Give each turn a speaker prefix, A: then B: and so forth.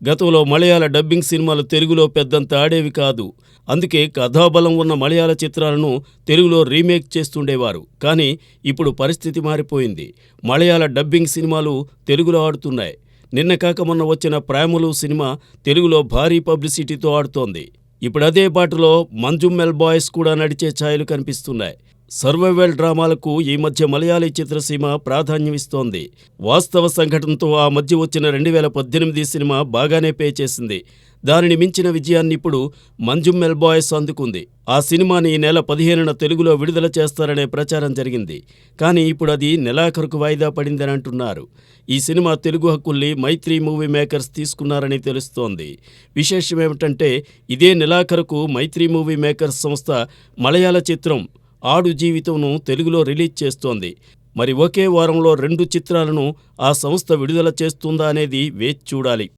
A: గతంలో మలయాళ డబ్బింగ్ సినిమాలు తెలుగులో పెద్దంత ఆడేవి కాదు. అందుకే కథాబలం ఉన్న మలయాళ చిత్రాలను తెలుగులో రీమేక్ చేస్తుండేవారు. కానీ ఇప్పుడు పరిస్థితి మారిపోయింది. మలయాళ డబ్బింగ్ సినిమాలు తెలుగులో ఆడుతున్నాయి. నిన్న కాక మొన్న వచ్చిన 'ప్రేమలు' సినిమా తెలుగులో భారీ పబ్లిసిటీతో ఆడుతోంది. ఇప్పుడదే బాటలో 'మంజుమ్మెల్ బాయ్స్' కూడా నడిచే ఛాయలు కనిపిస్తున్నాయి. సర్వైవల్ డ్రామాలకు ఈ మధ్య మలయాళీ చిత్రసీమ ప్రాధాన్యమిస్తోంది. వాస్తవ సంఘటనతో ఆ మధ్య వచ్చిన 2018 సినిమా బాగానే పే చేసింది. దానిని మించిన విజయాన్ని ఇప్పుడు 'మంజుమ్మెల్ బాయ్స్' అందుకుంది. ఆ సినిమాని ఈ నెల 15న తెలుగులో విడుదల చేస్తారనే ప్రచారం జరిగింది. కానీ ఇప్పుడు అది నెలాఖరుకు వాయిదా పడిందని అంటున్నారు. ఈ సినిమా తెలుగు హక్కుల్ని మైత్రి మూవీ మేకర్స్ తీసుకున్నారని తెలుస్తోంది. విశేషమేమిటంటే ఇదే నెలాఖరుకు మైత్రి మూవీ మేకర్స్ సంస్థ మలయాళ చిత్రం 'ఆడు జీవితం'ను తెలుగులో రిలీజ్ చేస్తోంది. మరి ఒకే వారంలో 2 చిత్రాలను ఆ సంస్థ విడుదల చేస్తుందా అనేది వేచి చూడాలి.